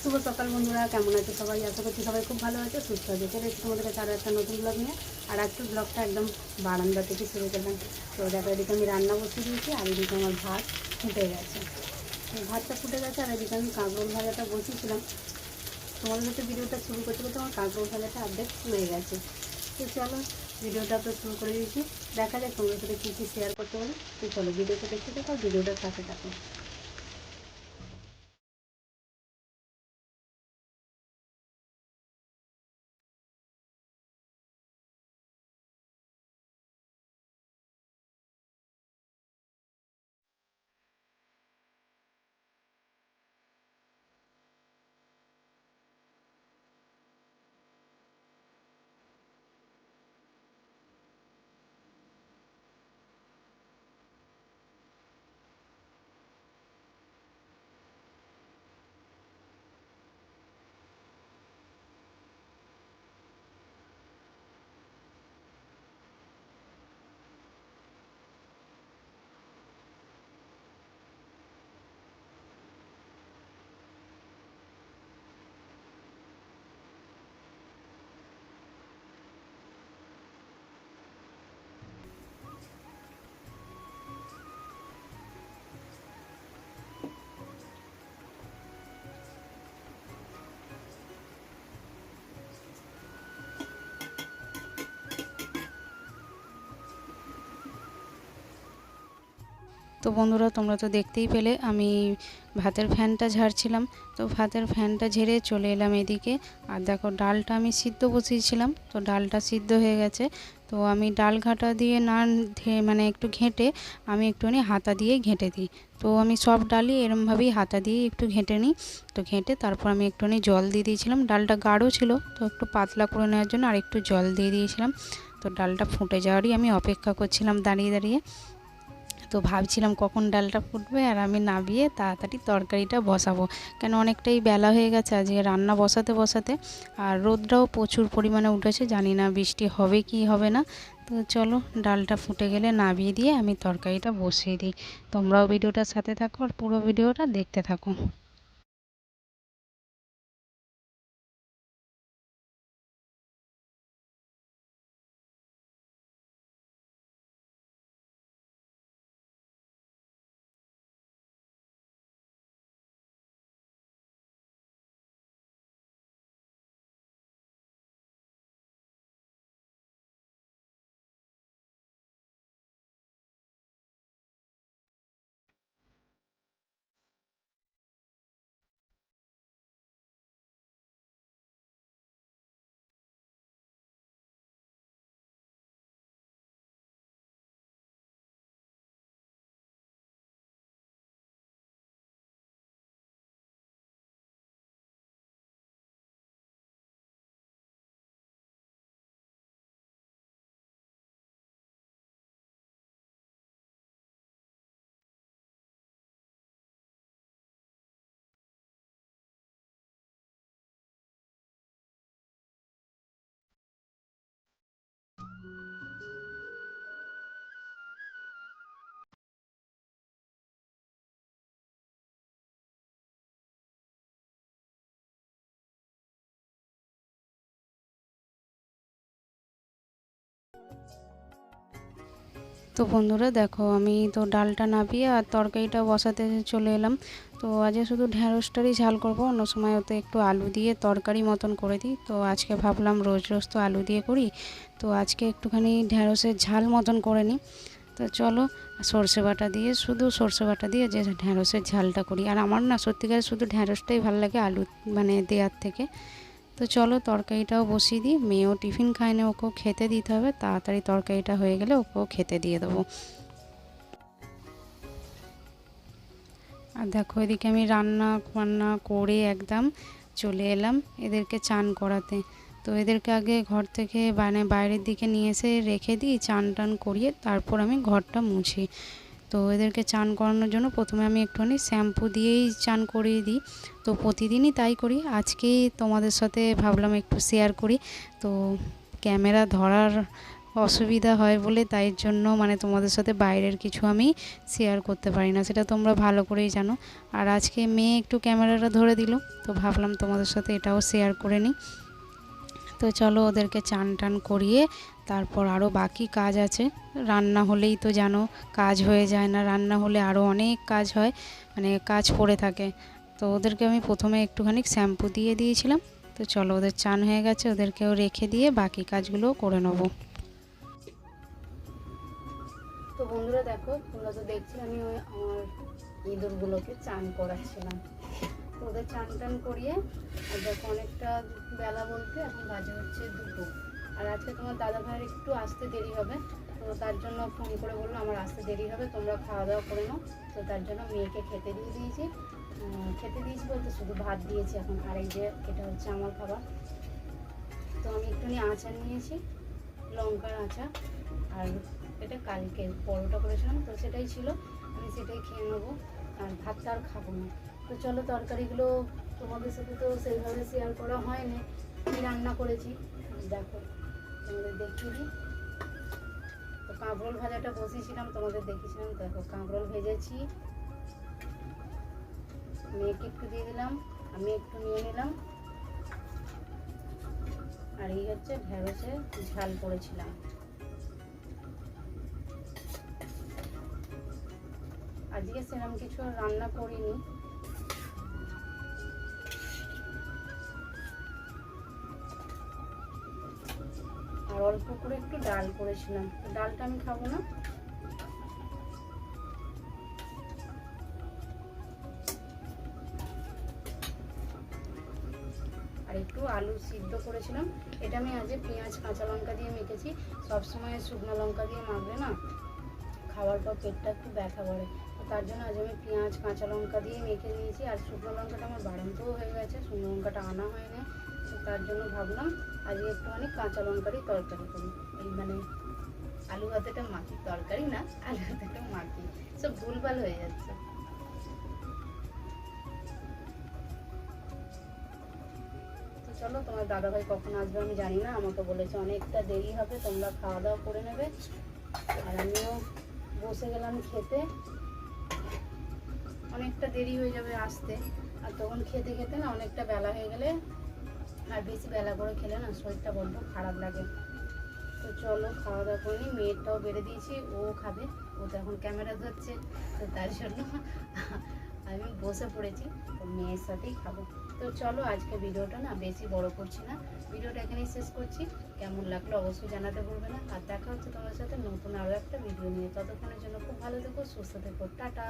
শুভ সকাল বন্ধুরা, কেমন আছে সবাই? আশা করছি সবাই খুব ভালো আছে, সুস্থ আছে। চলে এসেছি তোমাদের কাছে আরও একটা নতুন ব্লগ নিয়ে। আর আজকের ব্লগটা একদম বারান্দা থেকে শুরু করলাম। তো দেখো, এদিকে আমি রান্না বসিয়ে দিয়েছি, আর এদিকে আমার ভাত ফুটে গেছে। তো ভাতটা ফুটে গেছে, আর এদিকে আমি কাঁকরোল ভাজাটা বসিয়েছিলাম। তোমাদের সাথে ভিডিওটা শুরু করতে করতে আমার কাঁকরোল ভাজাটা অর্ধেক হয়ে গেছে। তো চলো, ভিডিওটা তো শুরু করে দিয়েছি। দেখা যাক তোমাদের সাথে কী কী শেয়ার করতে পারি। তো চলো, ভিডিওটা দেখতে থাকো, ভিডিওটার সাথে থাকো। তো বন্ধুরা, তোমরা তো দেখতেই পেলে আমি ভাতের ফ্যানটা ঝাড়ছিলাম। তো ভাতের ফ্যানটা ঝেড়ে চলে এলাম এদিকে। আর দেখো, ডালটা আমি সিদ্ধ বসিয়েছিলাম, তো ডালটা সিদ্ধ হয়ে গেছে। তো আমি ডাল ঘাটা দিয়ে না মানে একটু ঘেঁটে আমি একটুখানি হাতা দিয়ে ঘেঁটে দিই। তো আমি সব ডালই এরমভাবেই হাতা দিয়ে একটু ঘেঁটে নিই। তো ঘেঁটে তারপর আমি একটুখানি জল দিয়ে দিয়েছিলাম। ডালটা গাঢ় ছিল, তো একটু পাতলা করে নেওয়ার জন্য আর একটু জল দিয়ে দিয়েছিলাম। তো ডালটা ফুটে যাওয়ারই আমি অপেক্ষা করছিলাম দাঁড়িয়ে দাঁড়িয়ে। তো ভাবছিলাম কখন ডালটা ফুটবে আর আমি নামিয়ে তাড়াতাড়ি তরকারিটা বসাবো, কেন অনেকটাই বেলা হয়ে গেছে আজকে রান্না বসাতে বসাতে। আর রোদটাও প্রচুর পরিমাণে উঠেছে, জানি না বৃষ্টি হবে কি হবে না। তো চলো, ডালটা ফুটে গেলে নামিয়ে দিয়ে আমি তরকারিটা বসিয়ে দিই। তোমরাও ভিডিওটার সাথে থাকো আর পুরো ভিডিওটা দেখতে থাকো। তো বন্ধুরা দেখো, আমি তো ডালটা নামিয়ে আর তরকারিটা বসাতে চলে এলাম। তো আজকে শুধু ঢ্যাঁড়সটারই ঝাল করব, অন্য সময় ওতে একটু আলু দিয়ে তরকারি মতন করে দিই। তো আজকে ভাবলাম রোজ রোজ তো আলু দিয়ে করি, তো আজকে একটুখানি ঢ্যাঁড়সের ঝাল মতন করে নিই। তো চলো, সর্ষে বাটা দিয়ে, শুধু সর্ষে বাটা দিয়ে যে ঢ্যাঁড়সের ঝালটা করি। আর আমার না সত্যিকার শুধু ঢ্যাঁড়সটাই ভালো লাগে আলু মানে দেওয়ার থেকে। তো চলো, তরকারিটাও বসিয়ে দিই। মেয়েও টিফিন খায় না, ওকেও খেতে দিতে হবে। তাড়াতাড়ি তরকারিটা হয়ে গেলে ওকেও খেতে দিয়ে দেবো। আর দেখো, এদিকে আমি রান্না বান্না করে একদম চলে এলাম এদেরকে চান করাতে। তো এদেরকে আগে ঘর থেকে মানে বাইরের দিকে নিয়ে এসে রেখে দিই, চান টান করিয়ে তারপর আমি ঘরটা মুছি। তো এদেরকে চান করানোর জন্য প্রথমে আমি একটুখানি শ্যাম্পু দিয়েই চান করিয়ে দিই। তো প্রতিদিনই তাই করি, আজকেই তোমাদের সাথে ভাবলাম একটু শেয়ার করি। তো ক্যামেরা ধরার অসুবিধা হয় বলে তাই জন্য মানে তোমাদের সাথে বাইরের কিছু আমি শেয়ার করতে পারি না, সেটা তোমরা ভালো করেই জানো। আর আজকে মেয়ে একটু ক্যামেরাটা ধরে দিল, তো ভাবলাম তোমাদের সাথে এটাও শেয়ার করে নিই। তো চলো ওদেরকে চান টান করিয়ে তারপর আরও বাকি কাজ আছে। রান্না হলেই তো জানো কাজ হয়ে যায় না, রান্না হলে আরও অনেক কাজ হয়, মানে কাজ পড়ে থাকে। তো ওদেরকে আমি প্রথমে একটুখানি শ্যাম্পু দিয়ে দিয়েছিলাম। তো চলো ওদের চান হয়ে গেছে, ওদেরকেও রেখে দিয়ে বাকি কাজগুলো করে নেব। তো বন্ধুরা দেখো, তোমরা তো দেখছি আমি আমার ইঁদুরগুলোকে চান করাচ্ছিলাম। তো ওদের চান টান করিয়ে আর দেখো অনেকটা বেলা বলতে এখন বাজে হচ্ছে 2টো। আর আজকে তোমার দাদা ভাইয়ের একটু আসতে দেরি হবে, তো তার জন্য ফোন করে বললো আমার আসতে দেরি হবে, তোমরা খাওয়া দাওয়া করে নাও। তো তার জন্য মেয়েকে খেতে দিয়েছি বলতে শুধু ভাত দিয়েছি এখন। আর এই যে এটা হচ্ছে আমার খাবার। তো আমি একটুখানি আচার নিয়েছি, লঙ্কার আচার, আর এটা কালকে পরোটা করেছিলাম তো সেটাই ছিল, আমি সেটাই খেয়ে নেবো, আর ভাতটা আর খাবো না। তো চলো তরকারিগুলো তোমাদের সাথে তো সেইভাবে শেয়ার করা হয়নি, কী রান্না করেছি দেখো, তোমাদের দেখিয়ে দিই। তো কাঁকরোল ভাজাটা বসিয়েছিলাম, তোমাদের দেখিয়েছিলাম, দেখো কাঁকরোল ভেজেছি, মেয়েকে একটু দিয়ে দিলাম, আমি একটু নিয়ে নিলাম। আর এই হচ্ছে ঢেঁড়সের ঝাল করেছিলাম। আজকে সেরকম কিছু রান্না করিনি। আর অল্প করে একটু ডাল করেছিলাম, ডালটা আমি খাবো না। আর একটু আলু সিদ্ধ করেছিলাম, এটা আমি আজ পেঁয়াজ কাঁচা লঙ্কা দিয়ে মেখেছি। সবসময় শুকনো লঙ্কা দিয়ে মাখলে না খাওয়ার পর পেটটা একটু ব্যথা করে, তো তার জন্য আজ আমি পেঁয়াজ কাঁচা লঙ্কা দিয়ে মেখে নিয়েছি। আর শুকনো লঙ্কাটা আমার বাড়ন্তও হয়ে গেছে, শুকনো লঙ্কাটা আনা হয়নি, তো তার জন্য ভাবলাম আজকে একটুখানি কাঁচা লঙ্কারই তরকারি করি। এই মানে আলু ভাতেটা মাখি, তরকারি না আলু ভাতেটা মাখি, সব ভুলভাল হয়ে যাচ্ছে। চলো তোমার দাদাভাই কখন আসবে আমি জানি না, আমাকে বলেছে অনেকটা দেরি হবে, তোমরা খাওয়া দাওয়া করে নেবে। আর আমিও বসে গেলাম খেতে, অনেকটা দেরি হয়ে যাবে আসতে, আর তখন খেতে খেতে না অনেকটা বেলা হয়ে গেলে, আর বেশি বেলা করে খেলে না শরীরটা বড্ড খারাপ লাগে। তো চলো খাওয়া দাওয়া করে নিই, মেয়েরটাও বেড়ে দিয়েছি, ও খাবে, ও তো এখন ক্যামেরা ধরছে, তো তার জন্য আমি বসে পড়েছি, তো মেয়ের সাথেই খাবো। তো চলো আজকে ভিডিওটা না বেশি বড় করছি না, ভিডিওটা এখানেই শেষ করছি। কেমন লাগলো অবশ্যই জানাতে ভুলবে না, আর দেখা হচ্ছে তোমার সাথে নতুন আরও একটা ভিডিও নিয়ে। ততক্ষণের জন্য খুব ভালো থেকো, সুস্থ থেকো, টাটা।